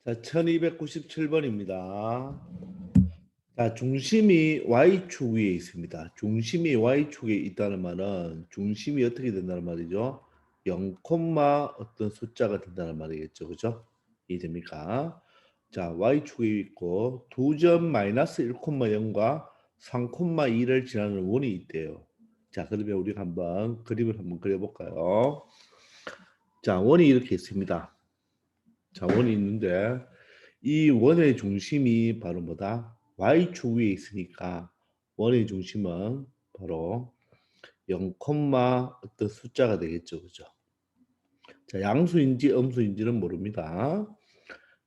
자, 1297번입니다. 자, 중심이 Y축 위에 있습니다. 중심이 Y축에 있다는 말은 중심이 어떻게 된다는 말이죠? 0, 어떤 숫자가 된다는 말이겠죠. 그죠? 이해됩니까? 자, Y축에 있고 두 점 마이너스 1,0과 3,2를 지나는 원이 있대요. 자, 그러면 우리가 한번 그림을 한번 그려볼까요? 자, 원이 이렇게 있습니다. 자, 원이 있는데 이 원의 중심이 바로 뭐다? Y축 위에 있으니까 원의 중심은 바로 0, 어떤 숫자가 되겠죠. 그죠? 자, 양수인지 음수인지는 모릅니다.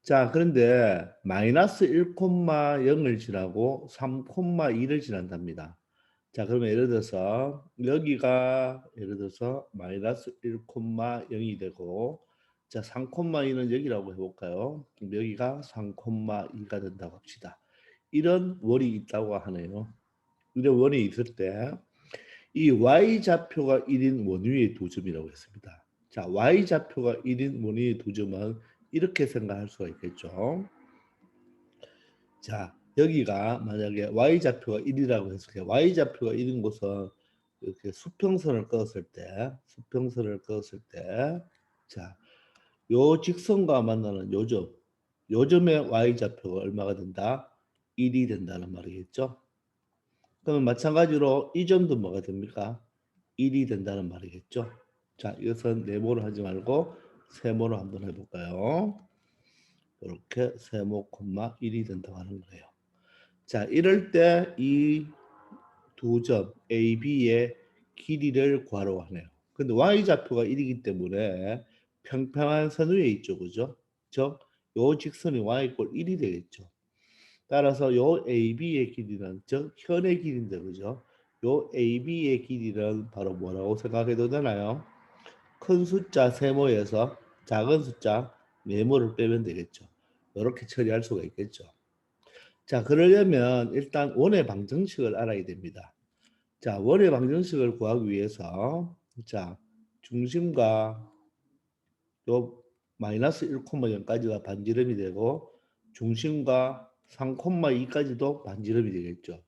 자, 그런데 마이너스 1,0을 지나고 3,2를 지난답니다. 자, 그러면 예를 들어서 여기가 예를 들어서 마이너스 1,0이 되고 자, 3,2는 여기라고 해볼까요? 그럼 여기가 3,2가 된다고 합시다. 이런 원이 있다고 하네요. 이런 원이 있을 때 이 y좌표가 1인 원위의 두 점이라고 했습니다. 자, y좌표가 1인 원위의 두 점은 이렇게 생각할 수가 있겠죠. 자, 여기가 만약에 y좌표가 1이라고 했을 때 y좌표가 1인 곳은 이렇게 수평선을 그었을 때 자, 요 직선과 만나는 요점의 y좌표가 얼마가 된다? 1이 된다는 말이겠죠. 그러면 마찬가지로 이 점도 뭐가 됩니까? 1이 된다는 말이겠죠. 자, 이것은 네모로 하지 말고 세모로 한번 해볼까요? 이렇게 세모, 1이 된다고 하는 거예요. 자, 이럴 때 이 두 점 A, B의 길이를 구하라고 하네요. 근데 Y좌표가 1이기 때문에 평평한 선 위에 있죠. 그죠? 즉, 요 직선이 Y 이꼴 1이 되겠죠. 따라서 요 AB의 길이는 즉 현의 길이인데 그죠? 요 AB의 길이는 바로 뭐라고 생각해도 되나요? 큰 숫자 세모에서 작은 숫자 네모를 빼면 되겠죠. 이렇게 처리할 수가 있겠죠. 자, 그러려면 일단 원의 방정식을 알아야 됩니다. 자, 원의 방정식을 구하기 위해서 자, 중심과 요 마이너스 1,0까지가 반지름이 되고 중심과 3,2까지도 반지름이 되겠죠.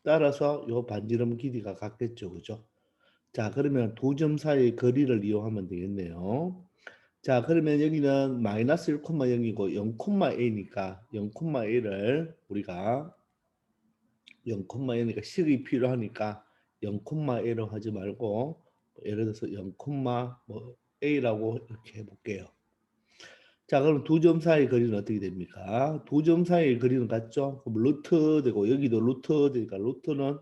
따라서 요 반지름 길이가 같겠죠. 그죠? 자, 그러면 두 점 사이의 거리를 이용하면 되겠네요. 자, 그러면 여기는 마이너스 1,0이고 0,a니까 0,a를 우리가 0,a니까 식이 필요하니까 0,a로 하지 말고 예를 들어서 0, 뭐 a라고 이렇게 해볼게요. 자, 그럼 두 점 사이 거리는 어떻게 됩니까? 두 점 사이 거리는 같죠? 그럼 루트 되고 여기도 루트 되니까 루트는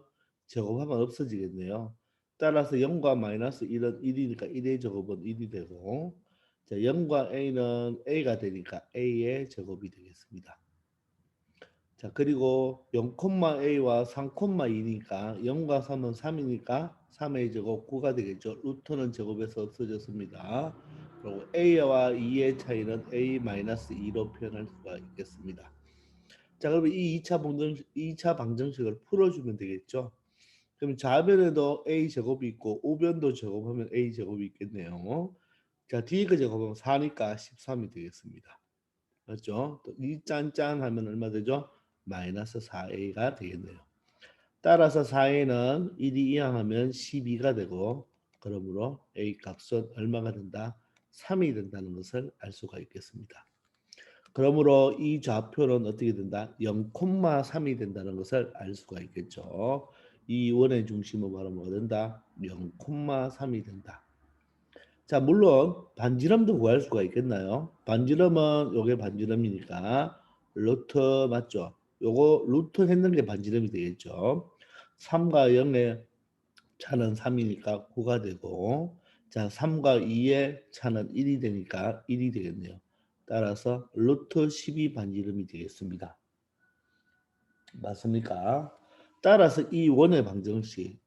제곱하면 없어지겠네요. 따라서 0과 마이너스 1은 1이니까 1의 제곱은 1이 되고 자, 0과 a는 a가 되니까 a의 제곱이 되겠습니다. 자, 그리고 0,a와 3,2니까 0과 3은 3이니까 3의 제곱 9가 되겠죠. 루트는 제곱에서 없어졌습니다. 그리고 a와 2의 차이는 a-2로 표현할 수가 있겠습니다. 자, 그러면 이 2차 방정식을 풀어주면 되겠죠. 그럼 좌변에도 a 제곱이 있고 우변도 제곱하면 a 제곱이 있겠네요. 자, 뒤에 거 제곱하면 4니까 13이 되겠습니다. 맞죠? 또 이 짠짠 하면 얼마 되죠? 마이너스 4a가 되겠네요. 따라서 4a는 1이 이항하면 12가 되고 그러므로 a 값은 얼마가 된다? 3이 된다는 것을 알 수가 있겠습니다. 그러므로 이 좌표는 어떻게 된다? 0,3이 된다는 것을 알 수가 있겠죠. 이 원의 중심은 바로 뭐가 된다? 0,3이 된다. 자, 물론 반지름도 구할 수가 있겠나요? 반지름은 요게 반지름이니까 루트 맞죠? 요거 루트 했는 게 반지름이 되겠죠. 3과 0의 차는 3이니까 9가 되고 자, 3과 2의 차는 1이 되니까 1이 되겠네요. 따라서 루트 12 반지름이 되겠습니다. 맞습니까? 따라서 이 원의 방정식은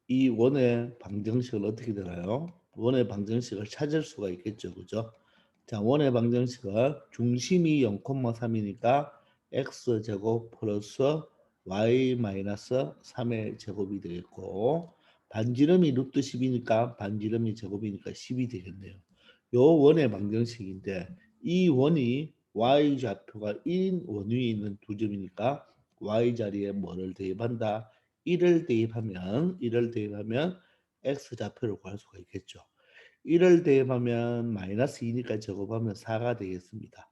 어떻게 되나요? 원의 방정식을 찾을 수가 있겠죠. 그죠? 자, 원의 방정식은 중심이 0,3이니까 x제곱 플러스 y 마이너스 3의 제곱이 되겠고 반지름이 루트 10이니까 반지름이 제곱이니까 10이 되겠네요. 요 원의 방정식인데 이 원이 y 좌표가 1인 원위에 있는 두 점이니까 y 자리에 뭐를 대입한다? 1을 대입하면 x 좌표를 구할 수가 있겠죠. 1을 대입하면 마이너스 2니까 제곱하면 4가 되겠습니다.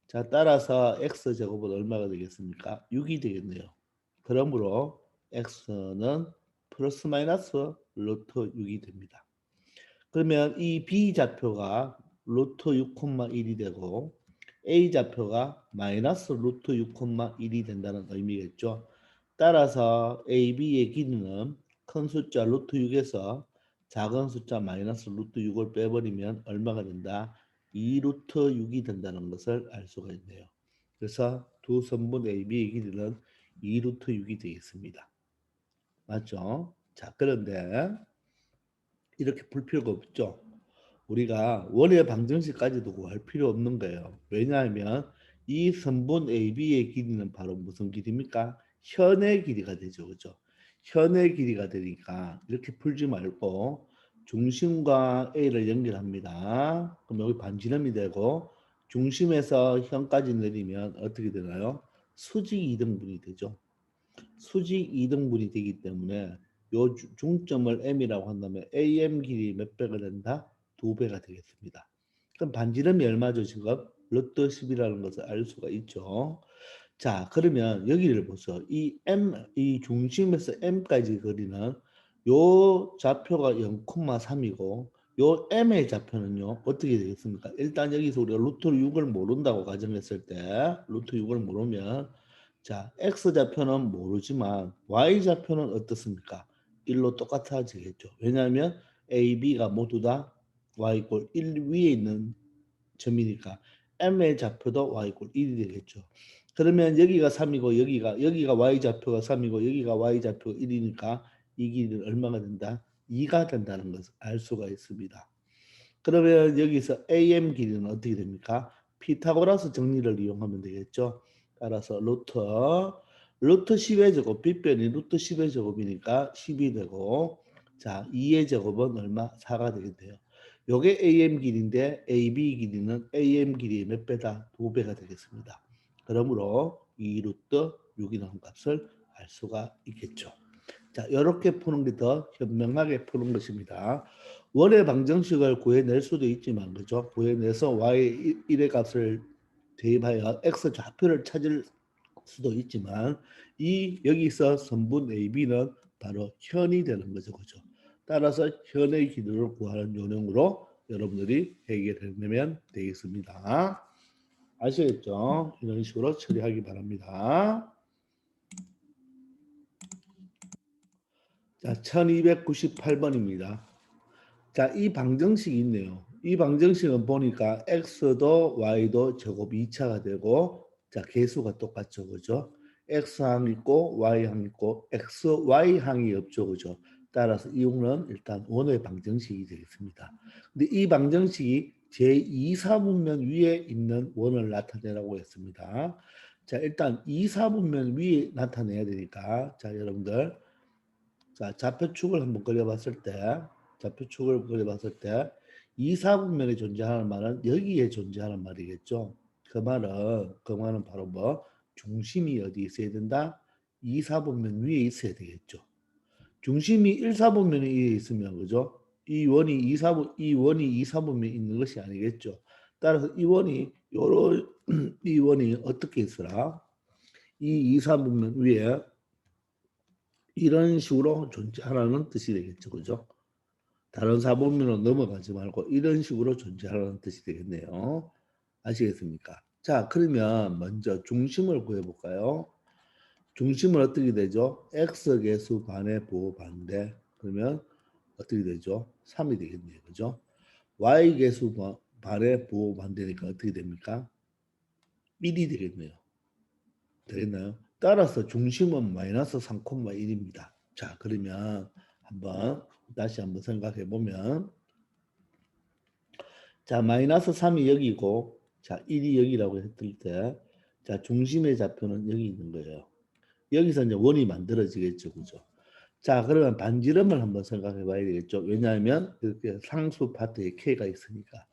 자, 따라서 x 제곱은 얼마가 되겠습니까? 6이 되겠네요. 그러므로 x는 플러스 마이너스 루트 6이 됩니다. 그러면 이 b 좌표가 루트 6,1이 되고 a 좌표가 마이너스 루트 6,1이 된다는 의미겠죠. 따라서 a, b의 길이는 큰 숫자 루트 6에서 작은 숫자 마이너스 루트 6을 빼버리면 얼마가 된다? 2 루트 6이 된다는 것을 알 수가 있네요. 그래서 두 선분 a, b의 길이는 2 루트 6이 되겠습니다. 맞죠? 자, 그런데 이렇게 풀 필요가 없죠. 우리가 원의 방정식까지도 구할 필요 없는 거예요. 왜냐하면 이 선분 AB의 길이는 바로 무슨 길입니까? 현의 길이가 되죠. 그죠? 현의 길이가 되니까 이렇게 풀지 말고 중심과 A를 연결합니다. 그럼 여기 반지름이 되고 중심에서 현까지 내리면 어떻게 되나요? 수직 이등분이 되죠. 수직 이등분이 되기 때문에 요 중점을 M이라고 한다면 AM 길이 몇 배가 된다? 2배가 되겠습니다. 그럼 반지름이 얼마죠 지금? 루트 10이라는 것을 알 수가 있죠. 자, 그러면 여기를 보세요. 이 중심에서 M까지 거리는 요 좌표가 0,3이고 요 M의 좌표는요 어떻게 되겠습니까? 일단 여기서 우리가 루트 6을 모른다고 가정했을 때 루트 6을 모르면 자, X좌표는 모르지만 Y좌표는 어떻습니까? 1로 똑같아지겠죠. 왜냐하면 A, B가 모두 다 Y 이꼴 1 위에 있는 점이니까 M의 좌표도 Y 이꼴 1이 되겠죠. 그러면 여기가 3이고 여기가 Y좌표가 3이고 여기가 Y좌표가 1이니까 이 길이는 얼마가 된다? 2가 된다는 것을 알 수가 있습니다. 그러면 여기서 AM 길이는 어떻게 됩니까? 피타고라스 정리를 이용하면 되겠죠. 따라서 루트 10의 제곱, 빗변이 루트 10의 제곱이니까 10이 되고 자 2의 제곱은 얼마? 4가 되겠네요. 요게 AM 길이인데 AB 길이는 AM 길이의 몇 배다? 2배가 되겠습니다. 그러므로 2 루트 6이라는 값을 알 수가 있겠죠. 자, 이렇게 푸는 게 더 현명하게 푸는 것입니다. 원의 방정식을 구해낼 수도 있지만, 그죠? 구해내서 y 1의 값을 대입하여 x 좌표를 찾을 수도 있지만, 여기서 선분 AB는 바로 현이 되는 거죠, 그죠? 따라서 현의 길이를 구하는 요령으로 여러분들이 해결해내면 되겠습니다. 아시겠죠? 이런 식으로 처리하기 바랍니다. 자, 1298번입니다. 자, 이 방정식이 있네요. 이 방정식은 보니까 x도 y도 제곱 2차가 되고 자, 개수가 똑같죠. 그죠? x항 있고 y항 있고 xy항이 없죠. 그죠? 따라서 이용은 일단 원의 방정식이 되겠습니다. 근데 이 방정식이 제2사분면 위에 있는 원을 나타내라고 했습니다. 자, 일단 2사분면 위에 나타내야 되니까 자, 여러분들 자, 좌표축을 한번 그려봤을 때 이사분면에 존재하는 말은 여기에 존재하는 말이겠죠. 그 말은 바로 뭐 중심이 어디 있어야 된다? 이사분면 위에 있어야 되겠죠. 중심이 1사분면에 있으면 그죠? 이 원이 이사분면에 있는 것이 아니겠죠. 따라서 이 원이 요런 이 원이 어떻게 있으라? 이 이사분면 위에 이런 식으로 존재하라는 뜻이 되겠죠. 그죠? 다른 사분면으로 넘어가지 말고 이런 식으로 존재하라는 뜻이 되겠네요. 아시겠습니까? 자, 그러면 먼저 중심을 구해볼까요? 중심은 어떻게 되죠? x개수 반의 부호 반대. 그러면 어떻게 되죠? 3이 되겠네요. 그죠? y개수 반의 부호 반대니까 어떻게 됩니까? 1이 되겠네요. 되겠나요? 따라서 중심은 마이너스 3,1입니다. 자, 그러면 다시 한번 생각해 보면 자, 마이너스 3이 여기고 자, 1이 여기라고 했을 때 자, 중심의 좌표는 여기 있는 거예요. 여기서 이제 원이 만들어지겠죠. 그죠? 자, 그러면 반지름을 한번 생각해 봐야 되겠죠. 왜냐하면 이렇게 상수 파트에 K가 있으니까.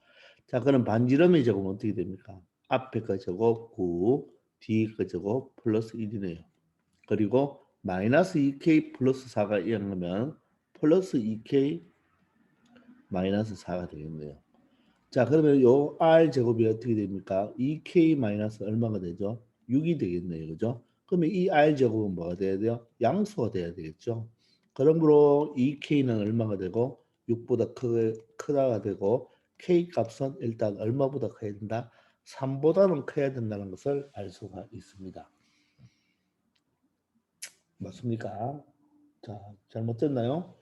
자, 그럼 반지름의 제곱은 어떻게 됩니까? 앞에 거 제곱 9, 뒤에 거 제곱 플러스 1이네요. 그리고 마이너스 2k 플러스 4가 이항하면 플러스 2k 마이너스 4가 되겠네요. 자, 그러면 요 r 제곱이 어떻게 됩니까? 2k 마이너스 얼마가 되죠? 6이 되겠네요. 그죠? 그러면 이 r 제곱은 뭐가 돼야 돼요? 양수가 돼야 되겠죠? 그러므로 2k는 얼마가 되고 6보다 크다가 되고 k 값은 일단 얼마보다 커야 된다? 3보다는 커야 된다는 것을 알 수가 있습니다. 맞습니까? 자, 잘못됐나요?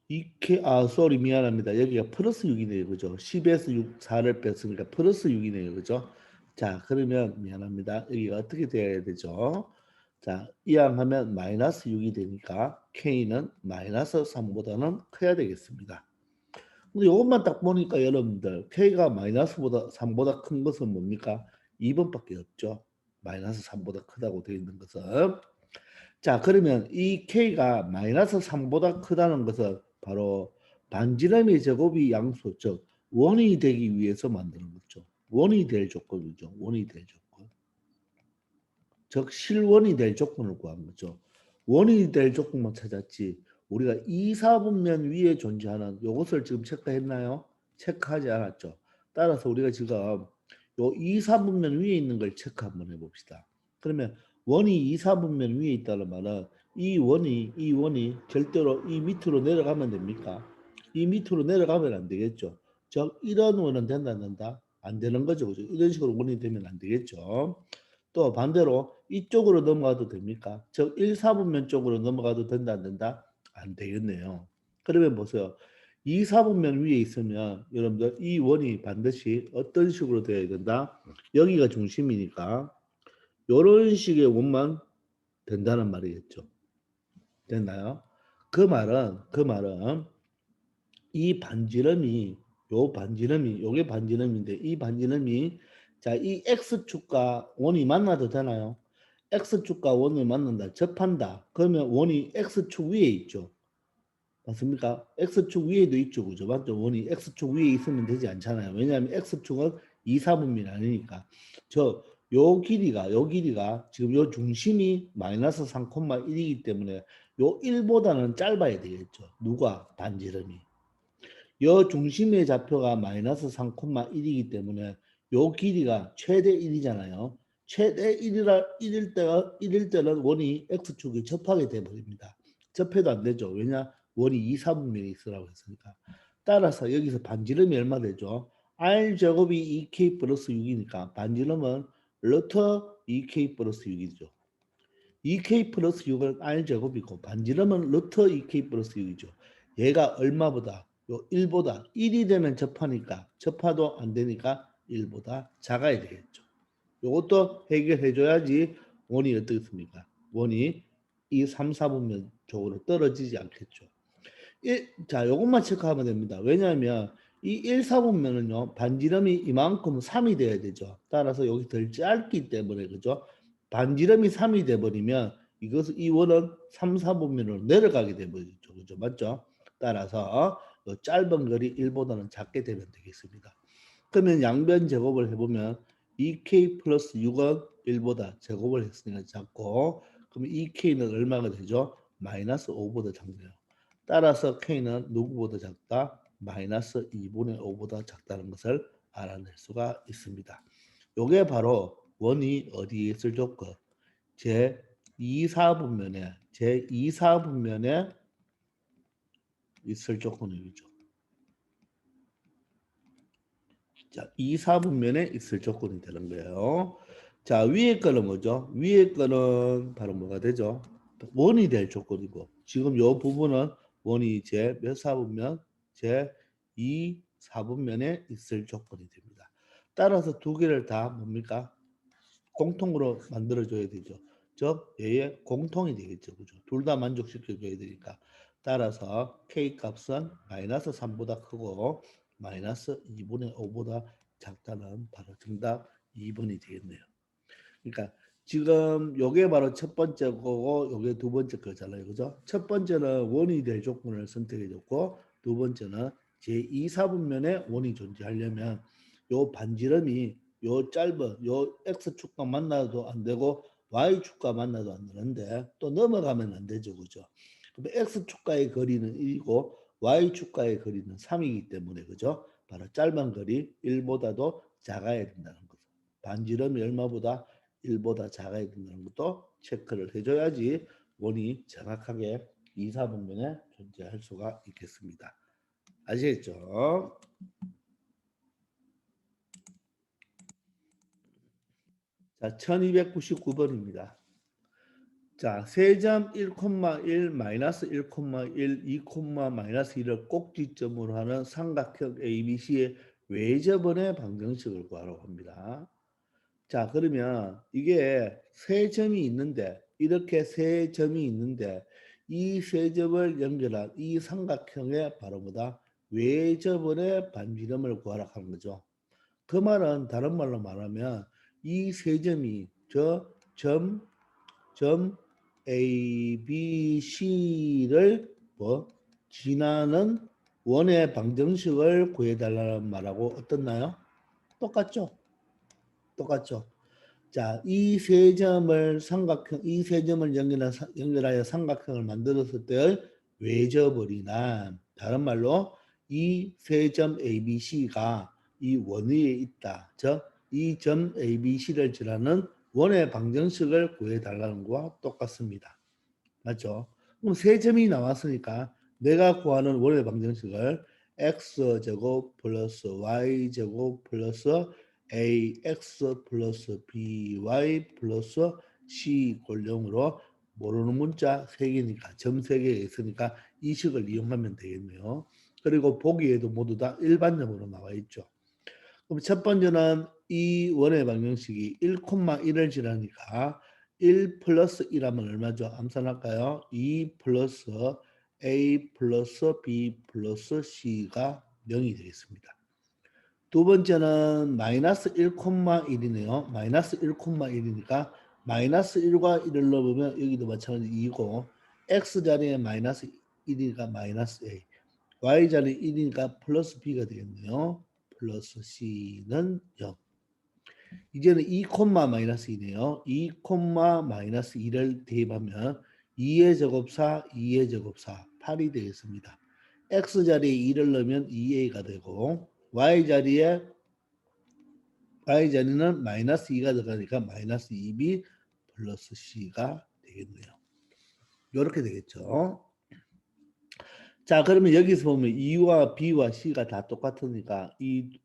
2K, 쏘리 미안합니다. 여기가 플러스 6이네요. 그죠? 10에서 6, 4를 뺐으니까 플러스 6이네요. 그죠? 자, 그러면 미안합니다. 여기가 어떻게 돼야 되죠? 자, 이항하면 마이너스 6이 되니까 K는 마이너스 3보다는 커야 되겠습니다. 근데 이것만 딱 보니까 여러분들 K가 마이너스보다 3보다 큰 것은 뭡니까? 2번밖에 없죠. 마이너스 3보다 크다고 되어 있는 것은. 자, 그러면 이 K가 마이너스 3보다 크다는 것은 바로 반지름의 제곱이 양수, 즉 원이 되기 위해서 만드는 거죠. 원이 될 조건이죠. 원이 될 조건. 즉 실원이 될 조건을 구한 거죠. 원이 될 조건만 찾았지. 우리가 2, 4분면 위에 존재하는 이것을 지금 체크했나요? 체크하지 않았죠. 따라서 우리가 지금 요 2, 4분면 위에 있는 걸 체크 한번 해봅시다. 그러면 원이 2, 4분면 위에 있다는 말은 이 원이 절대로 이 밑으로 내려가면 됩니까? 이 밑으로 내려가면 안 되겠죠. 즉 이런 원은 된다 안 된다? 안 되는 거죠. 그죠? 이런 식으로 원이 되면 안 되겠죠. 또 반대로 이쪽으로 넘어가도 됩니까? 즉 1, 4분면 쪽으로 넘어가도 된다 안 된다? 안 되겠네요. 그러면 보세요. 2, 4분면 위에 있으면 여러분들 이 원이 반드시 어떤 식으로 되어야 된다? 여기가 중심이니까 이런 식의 원만 된다는 말이겠죠. 됐나요? 그 말은 이 반지름이 요게 반지름인데 이 반지름이 자, 이 x축과 원이 만나도 되나요? x축과 원이 만난다. 접한다. 그러면 원이 x축 위에 있죠. 맞습니까? x축 위에도 있죠. 그죠? 맞죠? 원이 x축 위에 있으면 되지 않잖아요. 왜냐하면 x축은 2, 4분면이 아니니까. 요 길이가 지금 요 중심이 마이너스 3,1이기 때문에 요 1보다는 짧아야 되겠죠. 누가? 반지름이. 요 중심의 좌표가 마이너스 3,1이기 때문에 요 길이가 최대 1이잖아요. 최대 1일 때는 원이 x축이 접하게 돼버립니다. 접해도 안 되죠. 왜냐? 원이 2, 4분면에 있으라고 했으니까. 따라서 여기서 반지름이 얼마 되죠? r 제곱이 2k 플러스 6이니까 반지름은 루트 2k 플러스 6이죠. 2k 플러스 6은 r 제곱이고 반지름은 루트 2k 플러스 6이죠. 얘가 얼마보다? 요 1보다 1이 되면 접하니까 접하도 안 되니까 1보다 작아야 되겠죠. 요것도 해결해 줘야지 원이 어떻겠습니까? 원이 이 3, 4분면 쪽으로 떨어지지 않겠죠. 자, 요것만 체크하면 됩니다. 왜냐하면 이 1, 4분면은요, 반지름이 이만큼 3이 돼야 되죠. 따라서 여기 덜 짧기 때문에, 그죠? 반지름이 3이 돼버리면 이 원은 3, 4분면으로 내려가게 돼버리죠. 그죠? 맞죠? 따라서 요 짧은 거리 1보다는 작게 되면 되겠습니다. 그러면 양변 제곱을 해보면 2k 플러스 6은 1보다 제곱을 했으니까 작고, 그러면 2k는 얼마가 되죠? 마이너스 5보다 작네요. 따라서 k는 누구보다 작다? 마이너스 2분의 5보다 작다는 것을 알아낼 수가 있습니다. 요게 바로 원이 어디에 있을 조건? 제 2, 4분면에 있을 조건이죠. 자, 2, 4분면에 있을 조건이 되는 거예요. 자, 위에 거는 뭐죠? 위에 거는 바로 뭐가 되죠? 원이 될 조건이고 지금 이 부분은 원이 제 몇 사분면? 제 2, 4분면에 있을 조건이 됩니다. 따라서 두 개를 다 뭡니까? 공통으로 만들어줘야 되죠. 즉 얘의 공통이 되겠죠. 그죠? 둘 다 만족시켜줘야 되니까. 따라서 K 값은 마이너스 3보다 크고 마이너스 2분의 5보다 작다는 바로 정답 2번이 되겠네요. 그러니까 지금 요게 바로 첫 번째 거고 요게 두 번째 거잖아요. 그죠? 첫 번째는 원이 될 조건을 선택해 줬고 두 번째는 제2, 4분면에 원이 존재하려면 요 반지름이 요 짧은 요 x축과 만나도 안 되고 y축과 만나도 안 되는데 또 넘어가면 안 되죠. 그죠? 그럼 x축과의 거리는 1이고 y축과의 거리는 3이기 때문에 그죠? 바로 짧은 거리 1보다도 작아야 된다는 거죠. 반지름이 얼마보다 1보다 작아야 된다는 것도 체크를 해줘야지 원이 정확하게 이사분면에 존재할 수가 있겠습니다. 아시겠죠? 자, 1299번입니다. 자, 세점 1,1 마이너스 1,1 2, 마이너스 1을 꼭지점으로 하는 삼각형 ABC의 외접원의 방정식을 구하라고 합니다. 자, 그러면 이게 세 점이 있는데 이렇게 세 점이 있는데 이 세 점을 연결한 이 삼각형의 바로 뭐다? 외접원의 반지름을 구하라 하는 거죠. 그 말은 다른 말로 말하면 이 세 점이 점 A, B, C를 뭐 지나는 원의 방정식을 구해달라는 말하고 어떻나요? 똑같죠? 똑같죠? 자, 이 세 점을 삼각형, 이 세 점을 연결하여 삼각형을 만들었을 때의 외접을이나 다른 말로 이 세 점 ABC가 이 원 위에 있다. 즉, 이 점 ABC를 지나는 원의 방정식을 구해달라는 것과 똑같습니다. 맞죠? 그럼 세 점이 나왔으니까 내가 구하는 원의 방정식을 x제곱 플러스 y제곱 플러스 ax 플러스 by 플러스 c 꼴0으로 모르는 문자 3개니까 점 3개가 있으니까 이 식을 이용하면 되겠네요. 그리고 보기에도 모두 다 일반적으로 나와 있죠. 그럼 첫 번째는 이 원의 방정식이 1,1을 지나니까 1 플러스 1하면 얼마죠? 암산할까요? 2 플러스 a 플러스 b 플러스 c가 0이 되겠습니다. 두 번째는 마이너스 1,1이네요. 마이너스 1,1이니까 마이너스 1과 1을 넣으면 여기도 마찬가지 2고 x 자리에 마이너스 1이니까 마이너스 a y 자리에 1이니까 플러스 b가 되겠네요. 플러스 c는 0. 이제는 2 마이너스 2네요. 2 마이너스 2를 대입하면 2의 제곱 4, 2의 제곱 4, 8이 되겠습니다. x 자리에 2를 넣으면 2a가 되고 y 자리는 마이너스 2가 들어가니까 마이너스 2b 플러스 c가 되겠네요. 이렇게 되겠죠. 자, 그러면 여기서 보면 2와 b와 c가 다 똑같으니까 이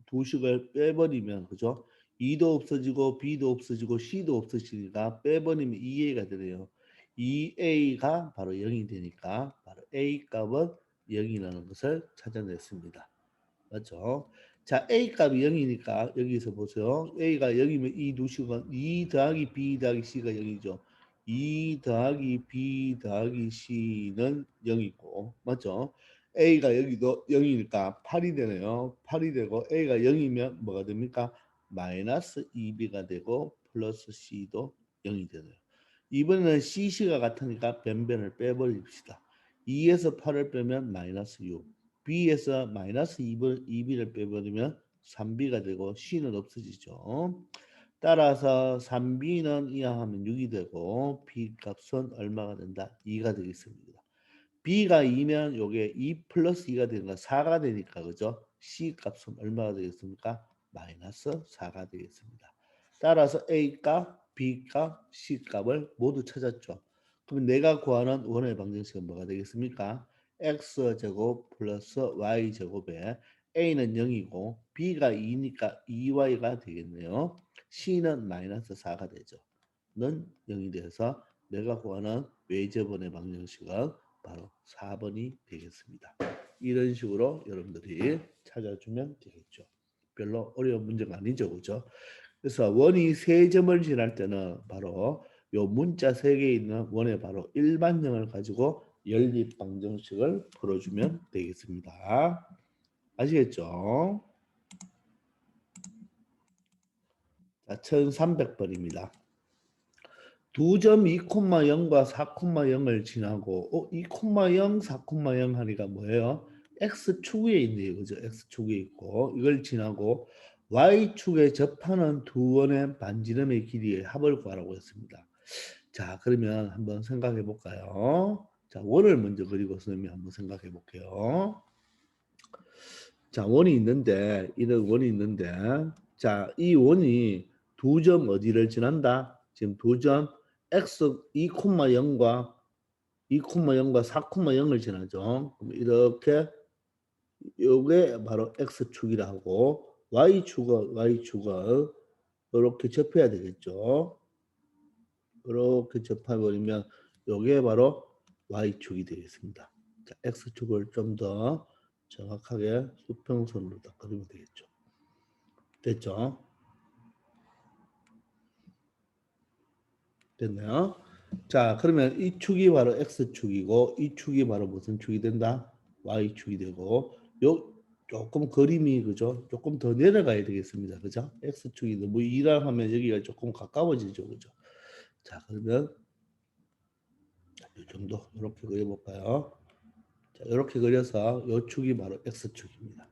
두 식을 빼버리면 그죠? 2도 없어지고 b도 없어지고 c도 없어지니까 빼버리면 2a가 되네요. 2a가 바로 0이 되니까 바로 a 값은 0이라는 것을 찾아냈습니다. 맞죠? 자, a 값이 0이니까 여기서 보세요. a가 0이면 이 두 식은 2 더하기 b 더하기 c가 0이죠. 2 더하기 b 더하기 c는 0이고 맞죠? a가 여기도 0이니까 8이 되네요. 8이 되고 a가 0이면 뭐가 됩니까? 마이너스 2b가 되고 플러스 c도 0이 되네요. 이번에는 cc가 같으니까 변변을 빼버립시다. 2에서 8을 빼면 마이너스 6. b에서 마이너스 2b를 빼버리면 3b가 되고 c는 없어지죠. 따라서 3b는 이항하면 6이 되고 b 값은 얼마가 된다? 2가 되겠습니다. b가 2면 요게 2 플러스 2가 되니까 4가 되니까 그죠? c 값은 얼마가 되겠습니까? 마이너스 4가 되겠습니다. 따라서 a 값, b 값, c 값을 모두 찾았죠. 그럼 내가 구하는 원의 방정식은 뭐가 되겠습니까? x제곱 플러스 y제곱에 a는 0이고 b가 2니까 2y가 되겠네요. c는 마이너스 4가 되죠. 는 0이 돼서 내가 구하는 외접원의 방정식은 바로 4번이 되겠습니다. 이런 식으로 여러분들이 찾아주면 되겠죠. 별로 어려운 문제가 아니죠. 그죠? 그래서 원이 세 점을 지날 때는 바로 요 문자 세 개에 있는 원의 바로 일반형을 가지고 연립 방정식을 풀어주면 되겠습니다. 아시겠죠? 자, 1300번입니다. 두 점 2,0과 4,0을 지나고 2,0, 4,0 하니까 뭐예요? x축 위에 있네요. 그죠? x축 위에 있고 이걸 지나고 y축에 접하는 두 원의 반지름의 길이의 합을 구하라고 했습니다. 자, 그러면 한번 생각해 볼까요? 자, 원을 먼저 그리고 선생님이 한번 생각해 볼게요. 자, 원이 있는데, 이런 원이 있는데, 자, 이 원이 두 점 어디를 지난다? 지금 두 점 x 2,0과 2,0과 4,0을 지나죠. 그럼 이렇게 요게 바로 x축이라 하고 y축은 이렇게 접해야 되겠죠. 이렇게 접해버리면 요게 바로 y축이 되겠습니다. 자, x축을 좀 더 정확하게 수평선으로 딱 그리면 되겠죠. 됐죠? 됐나요? 자, 그러면 이 축이 바로 x축이고 이 축이 바로 무슨 축이 된다? y축이 되고 요 조금 그림이 그죠? 조금 더 내려가야 되겠습니다. 그죠? x축이 너무 2라 하면 여기가 조금 가까워지죠. 그죠? 자, 그러면 이 정도 이렇게 그려 볼까요? 자, 이렇게 그려서 요 축이 바로 x축입니다.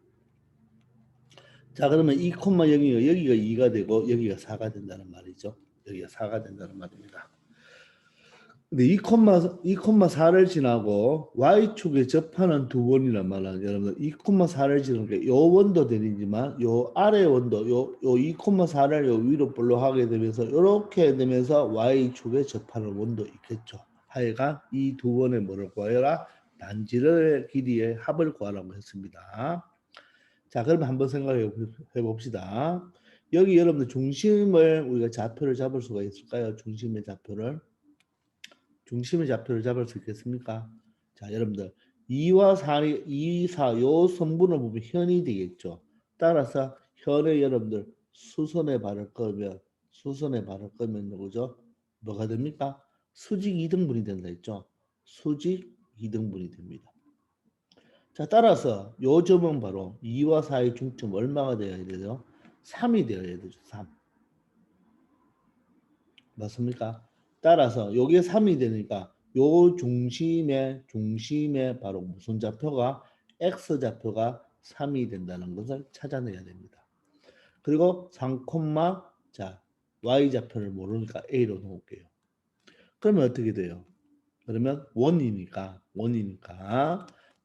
자, 그러면 2,0이 여기가 2가 되고 여기가 4가 된다는 말이죠. 여기가 4가 된다는 말입니다. 근데 2,4를 지나고 y축에 접하는 두 원이란 말은 여러분 2,4를 지나는 게 요 원도 되지만 요 아래 원도 요 2,4를 요 위로 볼로 하게 되면서 이렇게 되면서 y축에 접하는 원도 있겠죠. 하여간 이 두 원의 뭐를 구하여라? 반지름의 길이의 합을 구하라고 했습니다. 자, 그러면 한번 생각해 봅시다. 여기 여러분들 중심을 우리가 좌표를 잡을 수가 있을까요? 중심의 좌표를. 중심의 좌표를 잡을 수 있겠습니까? 자, 여러분들 2와 4이 2, 4, 요 성분을 보면 현이 되겠죠. 따라서 현에 여러분들 수선에 발을 끌면 그죠? 뭐가 됩니까? 수직 2등분이 된다 했죠. 수직 2등분이 됩니다. 자, 따라서 요 점은 바로 2와 4의 중점 얼마가 되어야 되죠? 3이 되어야 되죠. 3. 맞습니까? 따라서 요게 3이 되니까 요 중심에 바로 무슨 좌표가 x좌표가 3이 된다는 것을 찾아내야 됩니다. 그리고 3, 자 y좌표를 모르니까 a로 놓을게요. 그러면 어떻게 돼요? 그러면 원이니까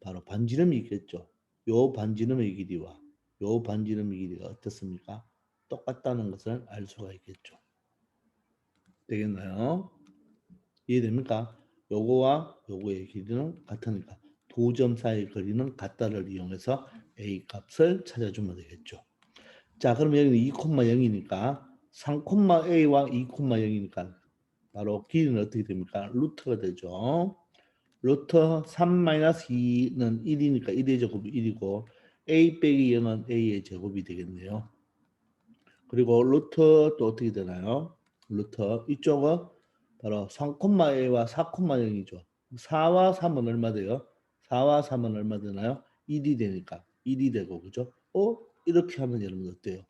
바로 반지름이 있겠죠. 요 반지름의 길이와 요 반지름의 길이가 어떻습니까? 똑같다는 것을 알 수가 있겠죠. 되겠나요? 이해됩니까? 요거와 요거의 길이는 같으니까 두 점 사이 거리는 같다를 이용해서 a 값을 찾아주면 되겠죠. 자, 그러면 여기는 2,0이니까 3,a와 2,0이니까 바로 길이는 어떻게 됩니까? 루트가 되죠. 루트 3-2는 1이니까 1의 제곱이 1이고 a 빼기 0은 a의 제곱이 되겠네요. 그리고 루트 또 어떻게 되나요? 루트 이쪽은 바로 3,a와 4,0이죠. 4와 3은 얼마 돼요? 4와 3은 얼마 되나요? 1이 되니까 1이 되고 그죠? 이렇게 하면 여러분 어때요?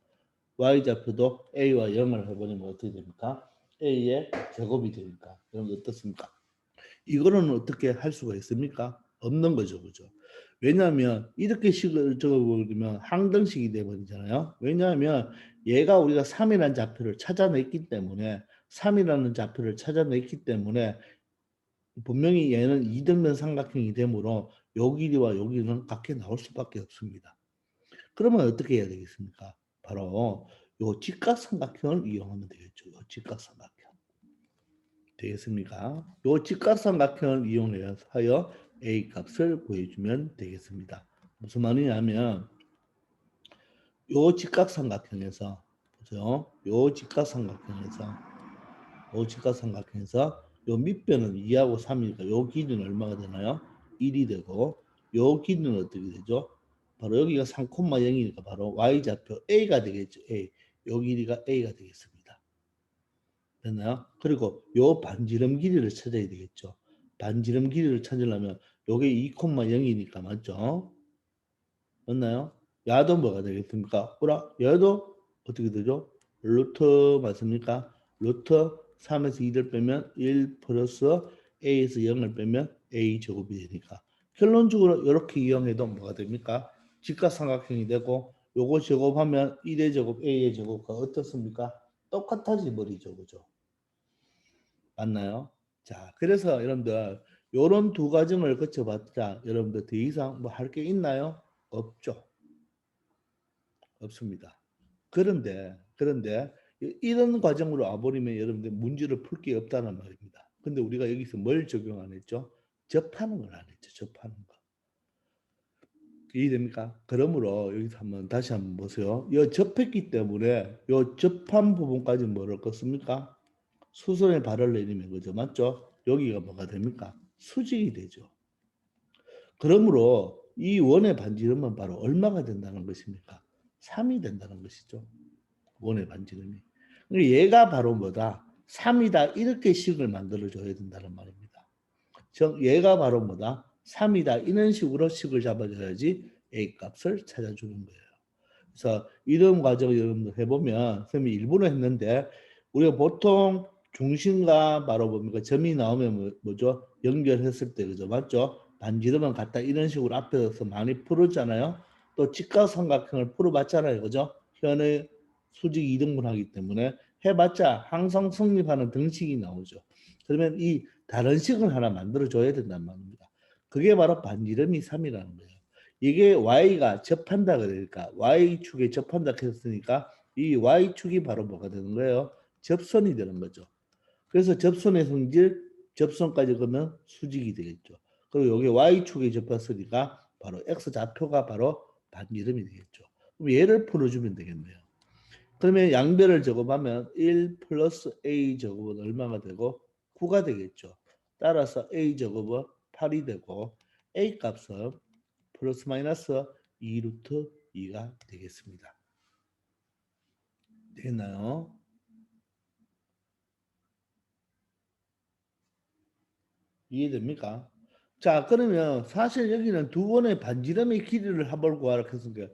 y좌표도 a와 0을 해버리면 어떻게 됩니까? a의 제곱이 되니까 여러분 어떻습니까? 이거는 어떻게 할 수가 있습니까? 없는 거죠. 그죠? 왜냐하면 이렇게 식을 적어버리면 항등식이 되버리잖아요. 왜냐하면 얘가 우리가 3이라는 좌표를 찾아냈기 때문에 3이라는 좌표를 찾아냈기 때문에 분명히 얘는 이등변 삼각형이 되므로 요 길이와 요 길이는 같게 나올 수밖에 없습니다. 그러면 어떻게 해야 되겠습니까? 바로 요 직각삼각형을 이용하면 되겠죠. 요 직각삼각형. 되겠습니까? 요 직각삼각형을 이용하여 a 값을 구해주면 되겠습니다. 무슨 말이냐면 요 직각삼각형에서 그죠? 요 직각삼각형에서 요 밑변은 2하고 3이니까 요 길이는 얼마가 되나요? 1이 되고 요 길이는 어떻게 되죠? 바로 여기가 3,0이니까 바로 y좌표 a가 되겠죠. a. 요 길이가 a가 되겠습니다. 됐나요? 그리고 요 반지름 길이를 찾아야 되겠죠. 반지름 길이를 찾으려면 요게 2,0이니까 맞죠? 맞나요? 야도 뭐가 되겠습니까? 보라, 야도 어떻게 되죠? 루트 맞습니까? 루트 3에서 2를 빼면 1 플러스 a에서 0을 빼면 a 제곱이 되니까 결론적으로 이렇게 이용해도 뭐가 됩니까? 직각삼각형이 되고 요거 제곱하면 1의 제곱 A의 제곱과 어떻습니까? 똑같아지 버리죠. 그죠? 맞나요? 자, 그래서 여러분들 요런 두 과정을 거쳐봤자 여러분들 더 이상 뭐 할 게 있나요? 없죠. 없습니다. 그런데 이런 과정으로 와버리면 여러분들 문제를 풀 게 없다는 말입니다. 근데 우리가 여기서 뭘 적용 안 했죠? 접하는 걸 안 했죠. 접하는 거. 이해됩니까? 그러므로 여기서 다시 한번 보세요. 이 접했기 때문에 이 접한 부분까지 뭐를 껐습니까? 수선의 발을 내리면 그죠? 맞죠? 여기가 뭐가 됩니까? 수직이 되죠. 그러므로 이 원의 반지름은 바로 얼마가 된다는 것입니까? 3이 된다는 것이죠. 원의 반지름이. 그러니까 얘가 바로 뭐다? 3이다 이렇게 식을 만들어줘야 된다는 말입니다. 즉 얘가 바로 뭐다? 3이다 이런 식으로 식을 잡아줘야지 A 값을 찾아주는 거예요. 그래서 이런 과정을 여러분들 해보면 선생님이 일부러 했는데 우리가 보통 중심과 바로 뭡니까? 점이 나오면 뭐죠? 연결했을 때 그죠? 맞죠? 반지름은 같다 이런 식으로 앞에서 많이 풀었잖아요. 또 직각삼각형을 풀어봤잖아요. 그죠? 현의 수직 이등분하기 때문에 해봤자 항상 성립하는 등식이 나오죠. 그러면 이 다른 식을 하나 만들어줘야 된단 말입니다. 그게 바로 반지름이 3이라는 거예요. 이게 y가 접한다 그러니까 y축에 접한다 했으니까 이 y축이 바로 뭐가 되는 거예요? 접선이 되는 거죠. 그래서 접선의 성질 접선까지 그러면 수직이 되겠죠. 그리고 여기 y축에 접했으니까 바로 x좌표가 바로 반지름이 되겠죠. 그럼 얘를 풀어주면 되겠네요. 그러면 양변을 제곱하면 1 플러스 a 제곱은 얼마가 되고 9가 되겠죠. 따라서 a 제곱은 8이 되고 a 값은 플러스 마이너스 2 루트 2가 되겠습니다. 되나요? 이해됩니까? 자, 그러면 사실 여기는 두 원의 반지름의 길이를 합을 구하라 했으니까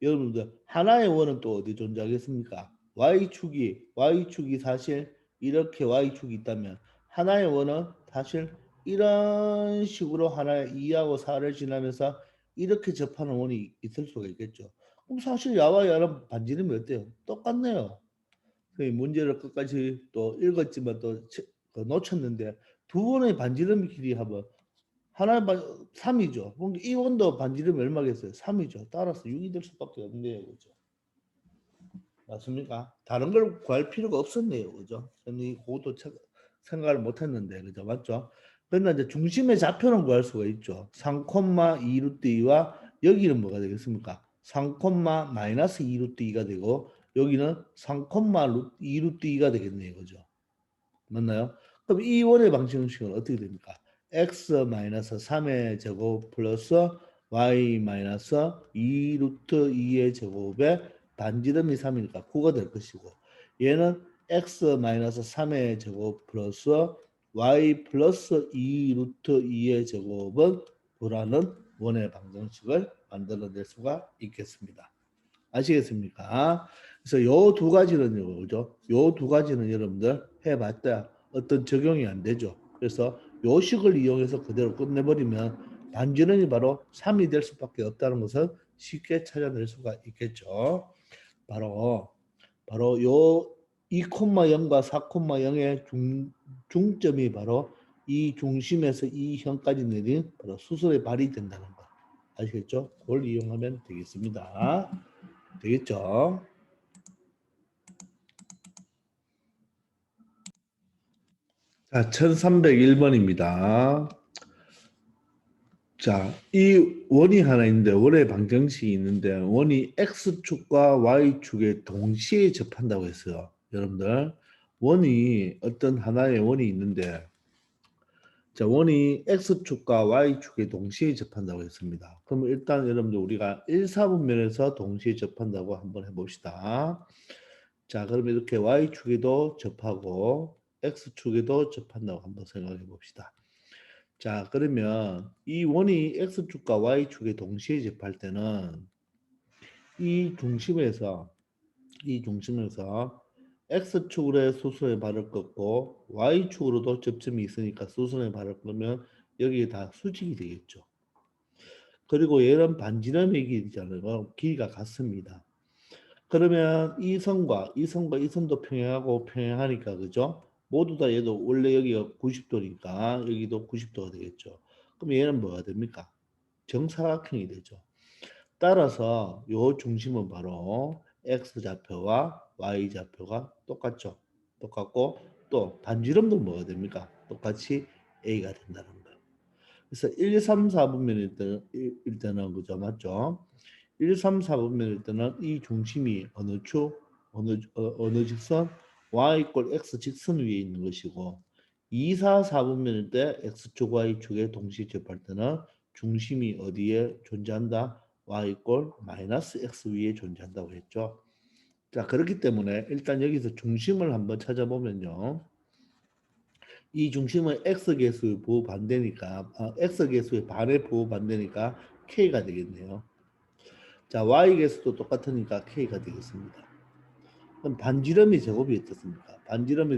여러분들 하나의 원은 또 어디 존재하겠습니까? y축이 사실 이렇게 y축이 있다면 하나의 원은 사실 이런 식으로 하나의 2하고 4를 지나면서 이렇게 접하는 원이 있을 수가 있겠죠. 그럼 사실 야와 야는 반지름이 어때요? 똑같네요. 문제를 끝까지 또 읽었지만 또 놓쳤는데 두 번의 반지름 길이 합은 하나의 3이죠. 이 원도 반지름이 얼마겠어요? 3이죠. 따라서 6이 될 수밖에 없네요. 그죠? 맞습니까? 다른 걸 구할 필요가 없었네요. 그죠? 저는 그것도 생각을 못 했는데. 그죠? 맞죠? 그러나 이제 중심의 좌표는 구할 수가 있죠. 3,2 루트 2와 여기는 뭐가 되겠습니까? 3, 마이너스 2 루트 2가 되고 여기는 3,2 루트 2가 되겠네요. 그죠? 맞나요? 그럼 이 원의 방정식은 어떻게 됩니까? x-3의 제곱 플러스 y-2 루트 2의 제곱에 반지름이 3이니까 9가 될 것이고 얘는 x-3의 제곱 플러스 y 플러스 2 루트 2의 제곱은 구라는 원의 방정식을 만들어낼 수가 있겠습니다. 아시겠습니까? 그래서 요 두 가지는 뭐죠? 요 두 가지는 여러분들 해봤다 어떤 적용이 안 되죠. 그래서 요 식을 이용해서 그대로 끝내버리면 반지름이 바로 3이 될 수밖에 없다는 것을 쉽게 찾아낼 수가 있겠죠. 바로 요 2,0과 4,0의 중점이 바로 이 중심에서 이 현까지 내린 바로 수술의 발이 된다는 거. 아시겠죠? 그걸 이용하면 되겠습니다. 되겠죠? 자, 1301번입니다. 자, 이 원이 하나 있는데, 원의 방정식이 있는데, 원이 X축과 Y축에 동시에 접한다고 했어요. 여러분들, 어떤 하나의 원이 있는데, 자, 원이 X축과 Y축에 동시에 접한다고 했습니다. 그럼 일단 여러분들 우리가 1, 4분면에서 동시에 접한다고 한번 해봅시다. 자, 그럼 이렇게 Y축에도 접하고 X축에도 접한다고 한번 생각해 봅시다. 자, 그러면 이 원이 X축과 Y축에 동시에 접할 때는 이 중심에서 X축으로의 수선의 발을 꺾고 Y축으로도 접점이 있으니까 수선의 발을 끄면 여기에 다 수직이 되겠죠. 그리고 얘는 반지름의 길이잖아요. 길이가 같습니다. 그러면 이 선과 이 선과 이 선도 평행하고 평행하니까 그죠? 모두 다 얘도 원래 여기가 90도니까 여기도 90도가 되겠죠. 그럼 얘는 뭐가 됩니까? 정사각형이 되죠. 따라서 요 중심은 바로 x좌표와 y좌표가 똑같죠. 똑같고 또 반지름도 뭐가 됩니까? 똑같이 a가 된다는 거예요. 그래서 1, 3, 4분면일 때는 그죠? 맞죠? 1, 3, 4분면일 때는 이 중심이 어느 축, 어느 직선, y 꼴 x 직선 위에 있는 것이고 2, 4, 4분면일 때 x축, y축에 동시에 접할 때는 중심이 어디에 존재한다? y 꼴 마이너스 x 위에 존재한다고 했죠. 자, 그렇기 때문에 일단 여기서 중심을 한번 찾아보면요. 이 중심은 x계수의 부호 반대니까 x계수의 반의 부호 반대니까 k가 되겠네요. 자, y계수도 똑같으니까 k가 되겠습니다. 그럼 반지름이 제곱이 어떻습니까? 반지름이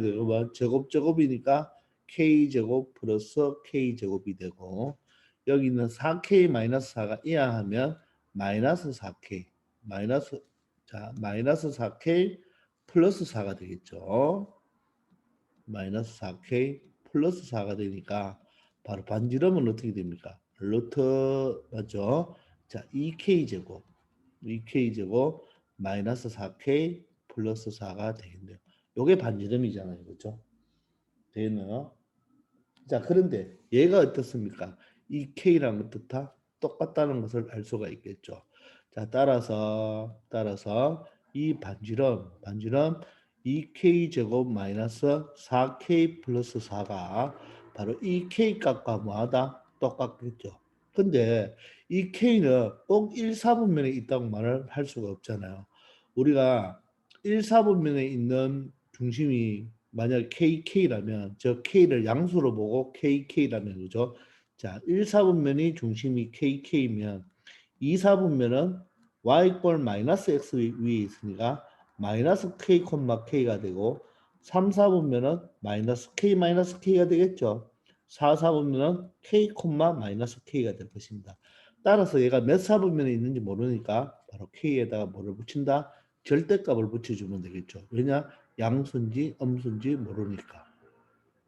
제곱이니까 k제곱 플러스 k제곱이 되고 여기는 4k 마이너스 4가 이항하면 마이너스 4k 마이너스 4k 플러스 4가 되겠죠. 마이너스 4k 플러스 4가 되니까 바로 반지름은 어떻게 됩니까? 루트 맞죠? 자, 2k 제곱 마이너스 4k 플러스 4가 되겠네요. 요게 반지름이잖아요. 그렇죠? 되겠나요? 자, 그런데 얘가 어떻습니까? 이 k랑 어떻다? 똑같다는 것을 알 수가 있겠죠. 자, 따라서 이 반지름 2k 제곱 마이너스 4k 플러스 4가 바로 이 k 값과 뭐하다? 똑같겠죠. 근데 이 k는 꼭 1, 4분면에 있다고 말을 할 수가 없잖아요. 우리가 1, 4분면에 있는 중심이 만약 KK라면 저 K를 양수로 보고 KK라면 그죠? 자, 1, 4분면이 중심이 KK면 2, 4분면은 Y꼴 마이너스 X 위에 있으니까 마이너스 K, K가 되고 3, 4분면은 마이너스 K 마이너스 K가 되겠죠. 4, 4분면은 K, 마이너스 K가 될 것입니다. 따라서 얘가 몇 4분면에 있는지 모르니까 바로 K에다가 뭐를 붙인다? 절대값을 붙여주면 되겠죠. 왜냐? 양수인지 음수인지 모르니까.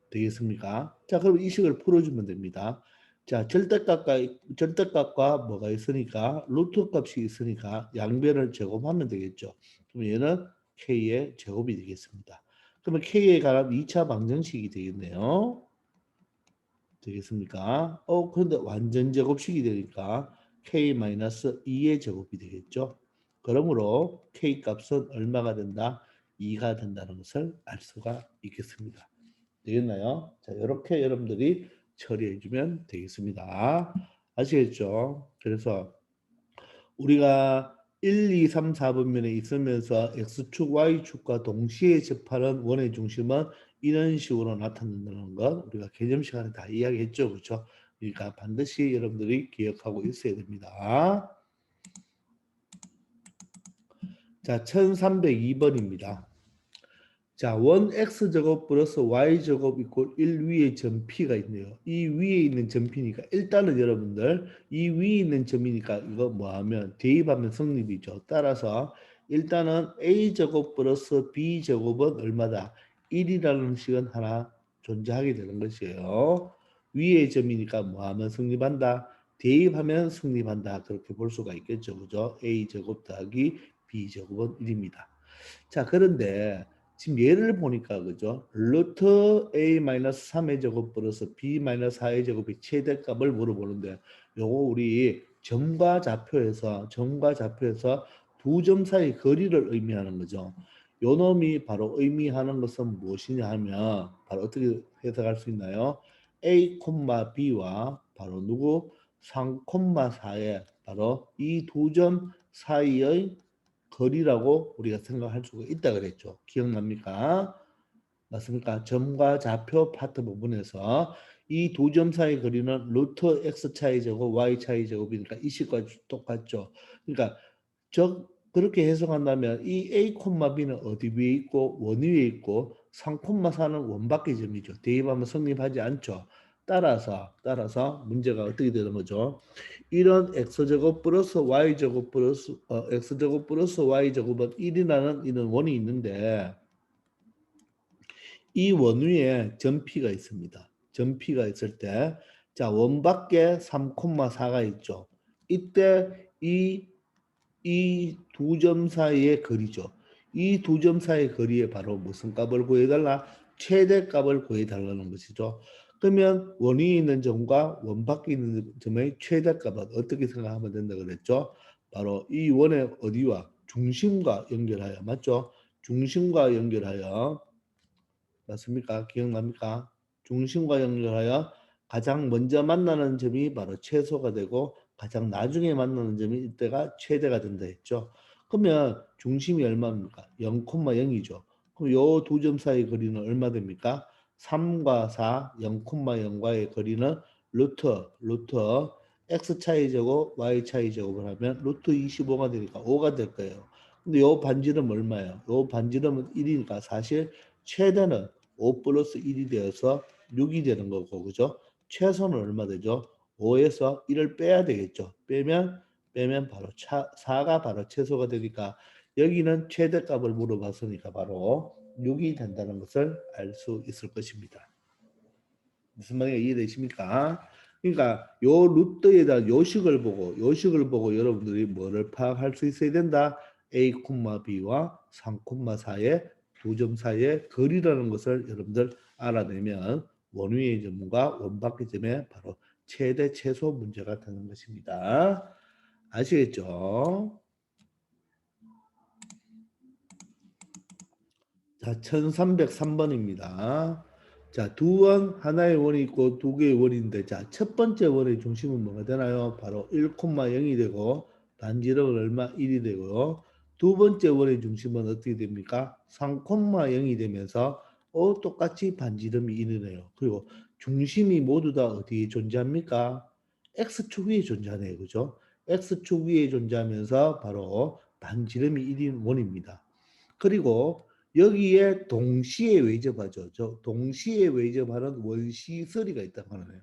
되겠습니까? 자, 그럼 이 식을 풀어주면 됩니다. 자, 절대값과 뭐가 있으니까 루트 값이 있으니까 양변을 제곱하면 되겠죠. 그럼 얘는 k의 제곱이 되겠습니다. 그러면 k에 관한 2차 방정식이 되겠네요. 되겠습니까? 그런데 완전 제곱식이 되니까 k-2의 제곱이 되겠죠. 그러므로 k 값은 얼마가 된다? 2가 된다는 것을 알 수가 있겠습니다. 되겠나요? 자, 이렇게 여러분들이 처리해 주면 되겠습니다. 아시겠죠? 그래서 우리가 1, 2, 3, 4분면에 있으면서 X축, Y축과 동시에 접하는 원의 중심은 이런 식으로 나타난다는 것 우리가 개념 시간에 다 이야기했죠. 그렇죠? 그러니까 반드시 여러분들이 기억하고 있어야 됩니다. 자, 1302번입니다. 자, 원 x제곱 플러스 y제곱 이꼴 1 위에 점 p가 있네요. 이 위에 있는 점 p니까 일단은 여러분들 이 위에 있는 점이니까 이거 뭐하면 대입하면 성립이죠. 따라서 일단은 a제곱 플러스 b제곱은 얼마다? 1이라는 식은 하나 존재하게 되는 것이에요. 위에 점이니까 뭐하면 성립한다? 대입하면 성립한다. 그렇게 볼 수가 있겠죠. 그죠? a제곱 더하기 b제곱은 1입니다. 자, 그런데 지금 예를 보니까 그죠? 루트 a-3의 제곱 플러스 b-4의 제곱의 최대값을 물어보는데 요거 우리 점과 좌표에서 두 점 사이 거리를 의미하는 거죠. 요 놈이 바로 의미하는 것은 무엇이냐 하면 바로 어떻게 해석할 수 있나요? a, b와 바로 누구? 3, 4의 바로 이 두 점 사이의 거리라고 우리가 생각할 수가 있다 그랬죠. 기억납니까? 맞습니까? 점과 좌표 파트 부분에서 이 두 점 사이 거리는 루트 x 차이 제곱 y 차이 제곱이니까 이 식과 똑같죠. 그러니까 그렇게 해석한다면 이 a, b는 어디 위에 있고 원 위에 있고 3, 4는 원밖의 점이죠. 대입하면 성립하지 않죠. 따라서 문제가 어떻게 되는 거죠? 이런 x제곱 플러스 y제곱 플러스 x제곱 플러스 y제곱은 1이라는 이런 원이 있는데 이 원 위에 전피가 있습니다. 전피가 있을 때 자, 원 밖에 3,4가 있죠. 이때 이 두 점 사이의 거리죠. 이 두 점 사이의 거리에 바로 무슨 값을 구해달라? 최대값을 구해달라는 것이죠. 그러면 원 위에 있는 점과 원 밖에 있는 점의 최대값은 어떻게 생각하면 된다 그랬죠? 바로 이 원의 어디와 중심과 연결하여 맞죠? 중심과 연결하여 맞습니까? 기억납니까? 중심과 연결하여 가장 먼저 만나는 점이 바로 최소가 되고 가장 나중에 만나는 점이 이때가 최대가 된다 했죠. 그러면 중심이 얼마입니까? 0,0이죠. 그럼 요 두 점 사이 거리는 얼마 됩니까? 3과 4, 0,0과의 거리는 루트 x 차이 제곱 y 차이 제곱을 하면 루트 25가 되니까 5가 될 거예요. 근데 요 반지름 얼마예요? 요 반지름은 1이니까 사실 최대는 5 플러스 1이 되어서 6이 되는 거고 그죠? 최소는 얼마 되죠? 5에서 1을 빼야 되겠죠. 빼면 바로 4가 바로 최소가 되니까 여기는 최대값을 물어봤으니까 바로 6이 된다는 것을 알 수 있을 것입니다. 무슨 말인가 이해되십니까? 그러니까 요 루트에다 요식을 보고 여러분들이 뭐를 파악할 수 있어야 된다. A, B와 3,4의 두 점 사이의 거리라는 것을 여러분들 알아내면 원위의 점과 원밖의 점의 바로 최대 최소 문제가 되는 것입니다. 아시겠죠? 자, 1303번입니다. 자, 두 원, 하나의 원이 있고 두 개의 원인데, 자, 첫 번째 원의 중심은 뭐가 되나요? 바로 1,0이 되고, 반지름은 얼마? 1이 되고요. 두 번째 원의 중심은 어떻게 됩니까? 3,0이 되면서, 똑같이 반지름이 1이네요. 그리고 중심이 모두 다 어디에 존재합니까? X축 위에 존재하네요. 그죠? X축 위에 존재하면서 바로 반지름이 1인 원입니다. 그리고 여기에 동시에 외접하죠. 동시에 외접하는 원C3가 있다고 하네요.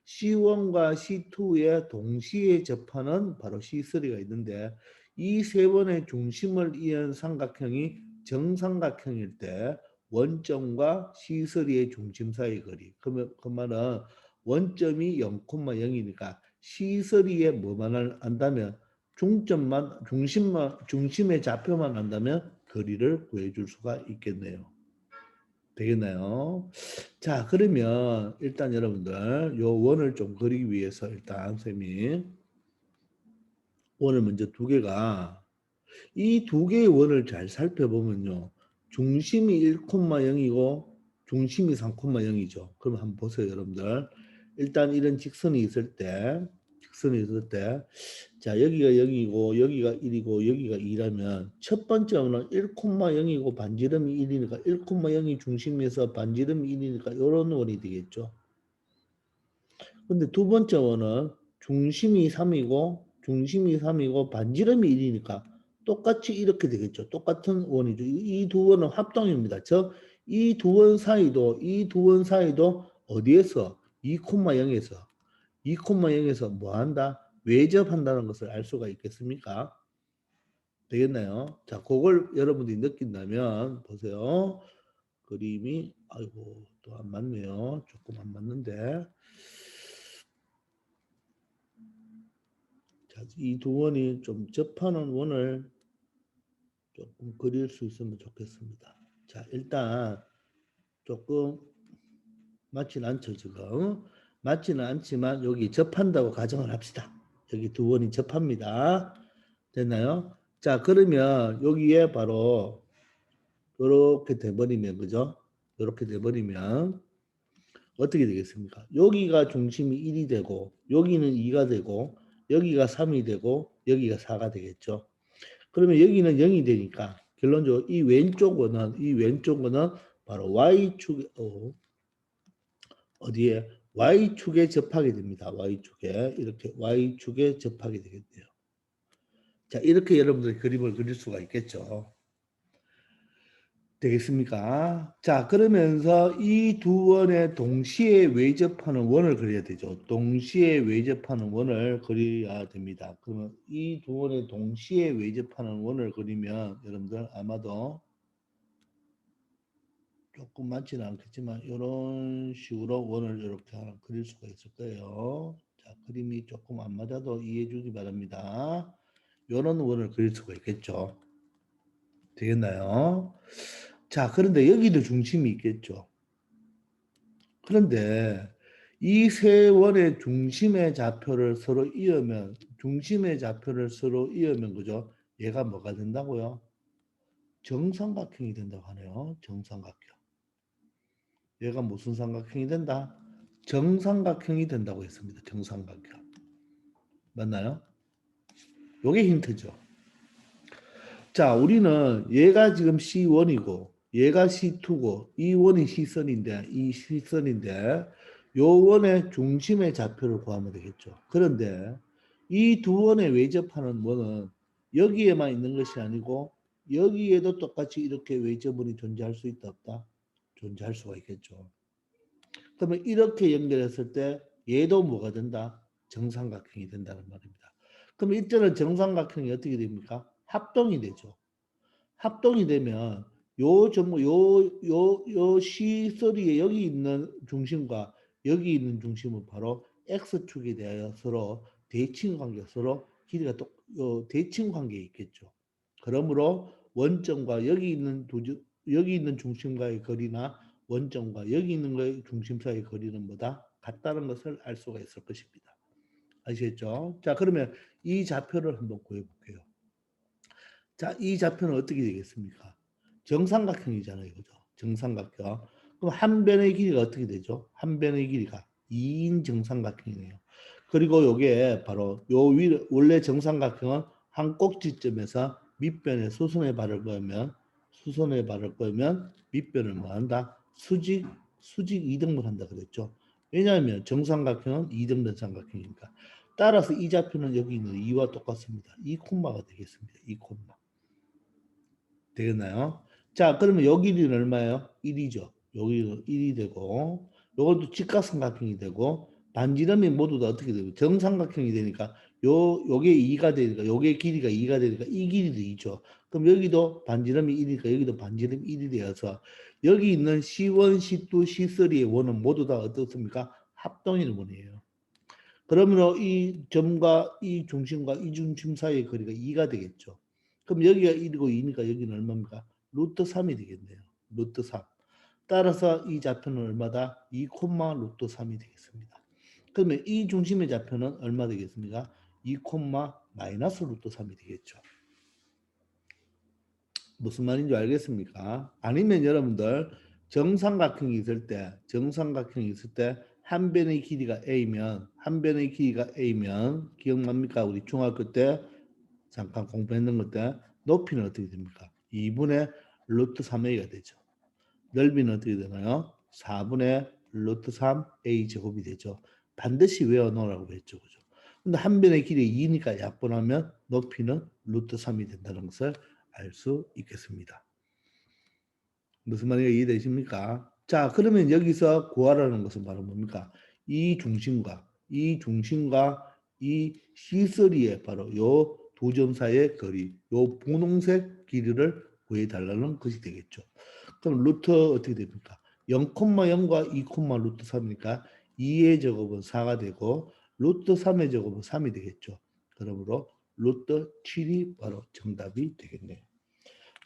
C1과 C2에 동시에 접하는 바로 C3가 있는데 이 세 번의 중심을 이은 삼각형이 정삼각형일 때 원점과 C3의 중심 사이 거리. 그러면 그 말은 원점이 0,0이니까 C3에 뭐만 안다면 중심의 좌표만 안다면 거리를 구해줄 수가 있겠네요. 되겠나요? 자, 그러면 일단 여러분들 요 원을 좀 그리기 위해서 일단 쌤이 원을 먼저 두 개가 이 두 개의 원을 잘 살펴보면요. 중심이 1,0이고 중심이 3,0이죠. 그럼 한번 보세요, 여러분들. 일단 이런 직선이 있을 때 자, 여기가 0이고 여기가 1이고 여기가 2라면 첫 번째 원은 1,0이고 반지름이 1이니까 1,0이 중심에서 반지름이 1이니까 이런 원이 되겠죠. 근데 두 번째 원은 중심이 3이고 반지름이 1이니까 똑같이 이렇게 되겠죠. 똑같은 원이죠. 이 두 원은 합동입니다. 이 두 원 사이도 어디에서 2,0에서 뭐 한다? 외접한다는 것을 알 수가 있겠습니까? 되겠나요? 자, 그걸 여러분들이 느낀다면 보세요. 그림이 아이고 또 안 맞네요. 조금 안 맞는데. 자, 이 두 원이 좀 접하는 원을 조금 그릴 수 있으면 좋겠습니다. 자, 일단 조금 맞지는 않죠, 지금. 맞지는 않지만 여기 접한다고 가정을 합시다. 여기 두 원이 접합니다. 됐나요? 자, 그러면 여기에 바로 이렇게 돼버리면 그죠? 이렇게 돼버리면 어떻게 되겠습니까? 여기가 중심이 1이 되고 여기는 2가 되고 여기가 3이 되고 여기가 4가 되겠죠. 그러면 여기는 0이 되니까 결론적으로 이 왼쪽 원은 바로 Y축 어디에 Y축에 접하게 됩니다. Y축에 이렇게 Y축에 접하게 되겠네요. 자, 이렇게 여러분들이 그림을 그릴 수가 있겠죠. 되겠습니까? 자, 그러면서 이 두 원에 동시에 외접하는 원을 그려야 되죠. 동시에 외접하는 원을 그려야 됩니다. 그러면 이 두 원에 동시에 외접하는 원을 그리면 여러분들 아마도 조금 맞지는 않겠지만 이런 식으로 원을 이렇게 하나 그릴 수가 있을 거예요. 자, 그림이 조금 안 맞아도 이해해 주기 바랍니다. 이런 원을 그릴 수가 있겠죠. 되겠나요? 자, 그런데 여기도 중심이 있겠죠. 그런데 이 세 원의 중심의 좌표를 서로 이으면 중심의 좌표를 서로 이으면 그죠? 얘가 뭐가 된다고요? 정삼각형이 된다고 하네요. 정삼각형. 얘가 무슨 삼각형이 된다? 정삼각형이 된다고 했습니다. 정삼각형. 맞나요? 요게 힌트죠. 자, 우리는 얘가 지금 C1이고 얘가 C2고 이 원이 C선인데 이 C선인데 요 원의 중심의 좌표를 구하면 되겠죠. 그런데 이 두 원에 외접하는 원은 여기에만 있는 것이 아니고 여기에도 똑같이 이렇게 외접원이 존재할 수 있다 없다? 존재할 수가 있겠죠. 그러면 이렇게 연결했을 때 얘도 뭐가 된다? 정삼각형이 된다는 말입니다. 그럼 이때는 정삼각형이 어떻게 됩니까? 합동이 되죠. 합동이 되면 요 C3에 여기 있는 중심과 여기 있는 중심은 바로 X축에 대하여 서로 대칭 관계, 서로 길이가 대칭 관계에 있겠죠. 그러므로 원점과 여기 있는 중심과의 거리나 원점과 여기 있는 거의 중심 사이의 거리는 뭐다? 같다는 것을 알 수가 있을 것입니다. 아시겠죠? 자, 그러면 이 좌표를 한번 구해 볼게요. 자, 이 좌표는 어떻게 되겠습니까? 정삼각형이잖아요. 그죠? 정삼각형. 그럼 한 변의 길이가 어떻게 되죠? 한 변의 길이가 2인 정삼각형이네요. 그리고 요게 바로 원래 정삼각형은 한 꼭지점에서 밑변에 수선에 발을 걸면 밑변을 뭐 한다? 수직 이등분 한다 그랬죠. 왜냐하면 정삼각형은 이등변 삼각형이니까. 따라서 이 좌표는 여기 있는 2와 똑같습니다. 2 콤마가 되겠습니다. 2 콤마. 되겠나요? 자, 그러면 여기 길이는 얼마예요? 1이죠. 여기는 1이 되고, 요것도 직각삼각형이 되고, 반지름이 모두 다 어떻게 되고, 정삼각형이 되니까, 요게 2가 되니까, 요게 길이가 2가 되니까, 이 길이도 2죠. 그럼 여기도 반지름이 1이니까, 여기도 반지름 1이 되어서, 여기 있는 C1, C2, C3의 원은 모두 다 어떻습니까? 합동일 원이에요. 그러면 이 점과 이 중심과 이 중심 사이의 거리가 2가 되겠죠. 그럼 여기가 1이고 2니까 여기는 얼마입니까? 루트 3이 되겠네요. 루트 3. 따라서 이 좌표는 얼마다? 2, 루트 3이 되겠습니다. 그러면 이 중심의 좌표는 얼마 되겠습니까? 2, 마이너스 루트 3이 되겠죠. 무슨 말인지 알겠습니까? 아니면 여러분들 정삼각형이 있을 때 한 변의 길이가 A면 기억납니까? 우리 중학교 때 잠깐 공부했는 것 때 높이는 어떻게 됩니까? 2분의 루트 3a가 되죠. 넓이는 어떻게 되나요? 4분의 루트 3a 제곱이 되죠. 반드시 외워놓으라고 했죠. 그죠? 근데 한 변의 길이 2니까 약분하면 높이는 루트 3이 된다는 것을 알 수 있겠습니다. 무슨 말인가 이해되십니까? 자, 그러면 여기서 구하라는 것은 바로 뭡니까? 이 중심과 이 C3의 바로 요 두 점 사이의 거리, 요 분홍색 길이를 구해달라는 것이 되겠죠. 그럼 루트 어떻게 됩니까? 0,0과 2, 루트 3이니까 2의 제곱은 4가 되고 루트 3의 제곱은 3이 되겠죠. 그러므로 루트 7이 바로 정답이 되겠네요.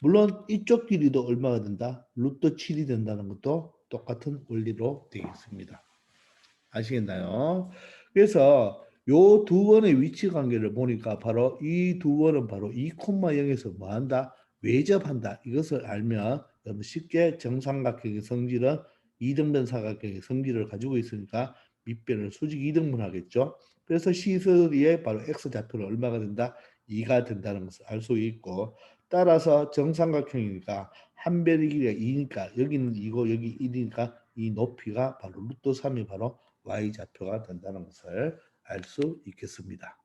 물론 이쪽 길이도 얼마가 된다? 루트 7이 된다는 것도 똑같은 원리로 되겠습니다. 아시겠나요? 그래서 요 두 원의 위치 관계를 보니까 바로 이 두 원은 바로 2,0에서 뭐 한다? 외접한다. 이것을 알면 여러분 쉽게 정삼각형의 성질은 이등변 사각형의 성질을 가지고 있으니까 밑변을 수직 이등분 하겠죠. 그래서 C3의 바로 X좌표는 얼마가 된다? 2가 된다는 것을 알 수 있고 따라서 정삼각형이니까 한 변의 길이가 2니까 여기는 2고 여기 1이니까 이 높이가 바로 루트 3이 바로 y좌표가 된다는 것을 알 수 있겠습니다.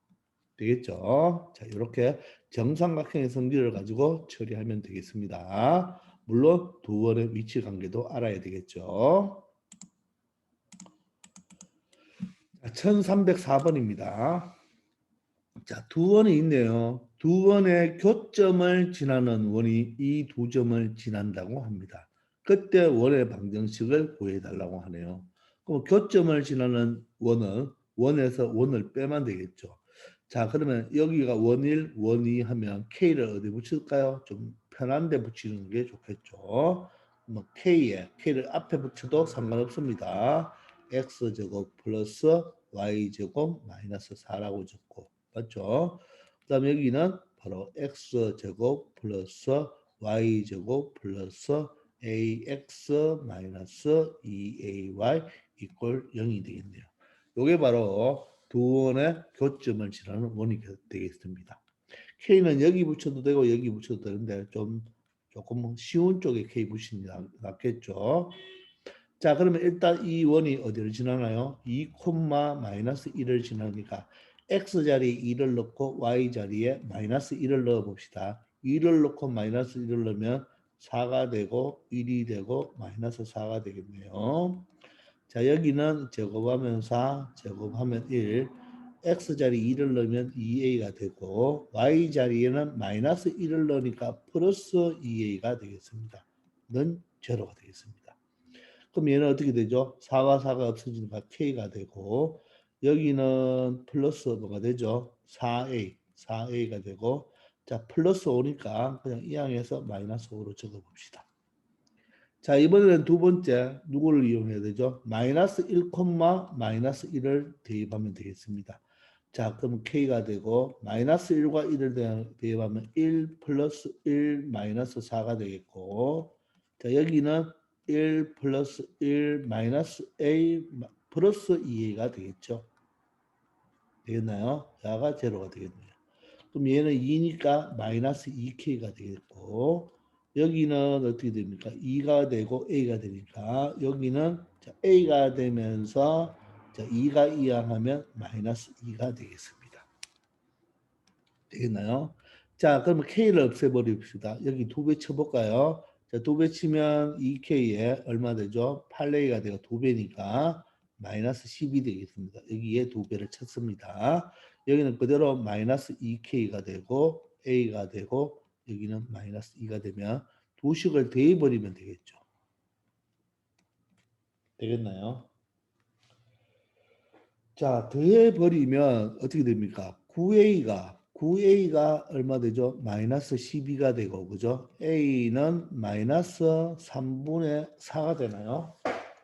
되겠죠? 자, 이렇게 정삼각형의 성질을 가지고 처리하면 되겠습니다. 물론 두 원의 위치 관계도 알아야 되겠죠. 1304번입니다. 자, 두 원이 있네요. 두 원의 교점을 지나는 원이 이 두 점을 지난다고 합니다. 그때 원의 방정식을 구해달라고 하네요. 그럼 교점을 지나는 원은 원에서 원을 빼면 되겠죠. 자, 그러면 여기가 원일, 원이 하면 K를 어디 붙일까요? 좀 편한 데 붙이는 게 좋겠죠. 뭐 K를 앞에 붙여도 상관없습니다. X제곱 플러스 Y제곱 마이너스 4라고 적고 맞죠? 그 다음에 여기는 바로 x제곱 플러스 y제곱 플러스 ax 마이너스 2ay 이꼴 0이 되겠네요. 이게 바로 두 원의 교점을 지나는 원이 되겠습니다. k는 여기 붙여도 되고 여기 붙여도 되는데 조금 쉬운 쪽에 k 붙이는 게 낫겠죠. 자, 그러면 일단 이 원이 어디를 지나나요? 2, 마이너스 1을 지나니까 x자리에 2를 넣고 y자리에 마이너스 1을 넣어 봅시다. 2를 넣고 마이너스 1을 넣으면 4가 되고 1이 되고 마이너스 4가 되겠네요. 자, 여기는 제곱하면 4, 제곱하면 1. x자리 2를 넣으면 2a가 되고 y자리에는 마이너스 1을 넣으니까 플러스 2a가 되겠습니다. 는 제로가 되겠습니다. 그럼 얘는 어떻게 되죠? 4와 4가 없어지니까 K가 되고 여기는 플러스 뭐가 되죠? 4A가 되고 자 플러스 5니까 그냥 이항에서 마이너스 5로 적어봅시다. 자 이번에는 두 번째 누구를 이용해야 되죠? 마이너스 1, 마이너스 1을 대입하면 되겠습니다. 자 그럼 K가 되고 마이너스 1과 1을 대입하면 1 플러스 1 마이너스 4가 되겠고 자 여기는 1 플러스 1 마이너스 a 플러스 2a가 되겠죠. 되겠나요? 야가 제로가 되겠네요. 그럼 얘는 2니까 마이너스 2k가 되겠고 여기는 어떻게 됩니까? 2가 되고 a가 되니까 여기는 a가 되면서 2가 이항하면 마이너스 2가 되겠습니다. 되겠나요? 자, 그러면 k를 없애버립시다. 여기 두 배 쳐볼까요? 자, 두 배 치면 2k에 얼마 되죠? 8a가 되고 두 배니까 마이너스 10이 되겠습니다. 여기에 두 배를 쳤습니다. 여기는 그대로 마이너스 2k가 되고 a가 되고 여기는 마이너스 2가 되면 두 식을 대입버리면 되겠죠. 되겠나요? 자, 더해버리면 어떻게 됩니까? 9a가 얼마 되죠? 마이너스 12가 되고, 그죠? a는 마이너스 3분의 4가 되나요?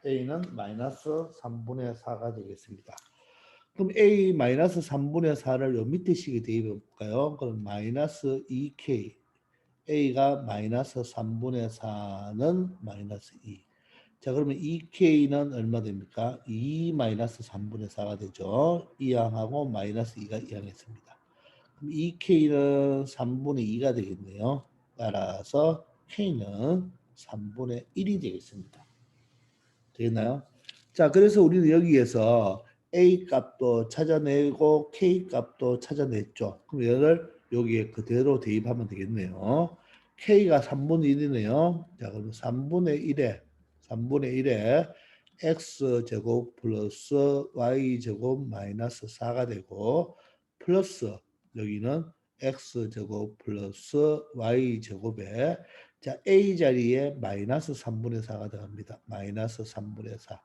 a는 마이너스 3분의 4가 되겠습니다. 그럼 a 마이너스 3분의 4를 요 밑에 식에 대입해 볼까요? 그럼 마이너스 2k, a가 마이너스 3분의 4는 마이너스 2. 자, 그러면 2K는 얼마 됩니까? 2 마이너스 3분의 4가 되죠. 이항하고 마이너스 2가 이항했습니다. 그럼 2K는 3분의 2가 되겠네요. 따라서 K는 3분의 1이 되겠습니다. 되겠나요? 자, 그래서 우리는 여기에서 A 값도 찾아내고 K 값도 찾아냈죠. 그럼 얘를 여기에 그대로 대입하면 되겠네요. K가 3분의 1이네요. 자, 그럼 3분의 1에 X제곱 플러스 Y제곱 마이너스 4가 되고 플러스 여기는 X제곱 플러스 Y제곱에 자, A 자리에 마이너스 3분의 4가 들어갑니다. 마이너스 3분의 4.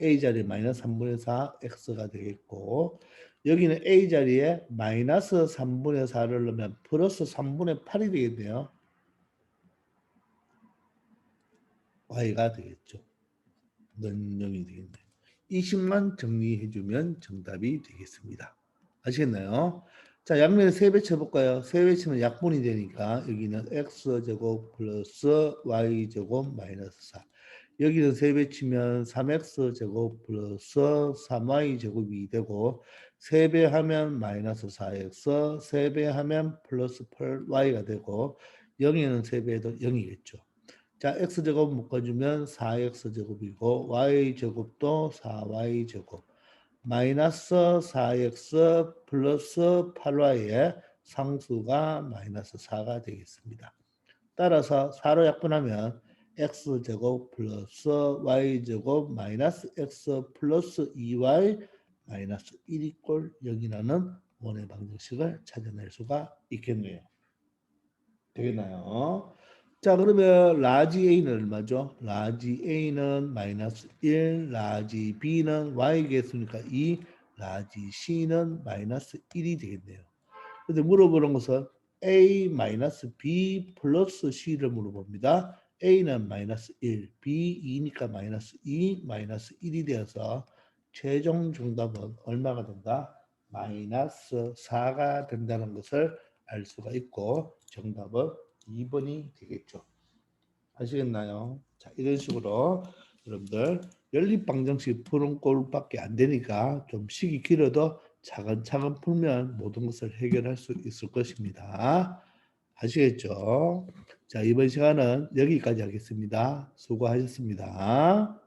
A 자리에 마이너스 3분의 4 X가 되겠고 여기는 A 자리에 마이너스 3분의 4를 넣으면 플러스 3분의 8이 되겠네요. Y가 되겠죠. 능력이 되겠네요. 이 식만 정리해주면 정답이 되겠습니다. 아시겠나요? 자, 양면에 3배 쳐볼까요? 3배 치면 약분이 되니까 여기는 x제곱 플러스 y제곱 마이너스 4. 여기는 3배 치면 3x제곱 플러스 3y제곱이 되고 3배 하면 마이너스 4x, 3배 하면 플러스 8y가 되고 0에는 3배해도 0이겠죠. 자, x제곱 묶어주면 4x제곱이고 y제곱도 4y제곱 마이너스 4x 플러스 8y의 상수가 마이너스 4가 되겠습니다. 따라서 4로 약분하면 x제곱 플러스 y제곱 마이너스 x 플러스 2y 마이너스 1이 꼴 0이라는 원의 방정식을 찾아낼 수가 있겠네요. 되겠나요? 자, 그러면 라지 A는 얼마죠? 라지 A는 마이너스 1, 라지 B는 Y겠습니까? 2, 라지 C는 마이너스 1이 되겠네요. 근데 물어보는 것은 A 마이너스 B 플러스 C를 물어봅니다. A는 마이너스 1, B 2니까 마이너스 2, 마이너스 1이 되어서 최종 정답은 얼마가 된다? 마이너스 4가 된다는 것을 알 수가 있고 정답은 2번이 되겠죠. 아시겠나요? 자, 이런 식으로 여러분들 연립방정식 푸는 꼴밖에 안 되니까 좀 식이 길어도 차근차근 풀면 모든 것을 해결할 수 있을 것입니다. 아시겠죠? 자, 이번 시간은 여기까지 하겠습니다. 수고하셨습니다.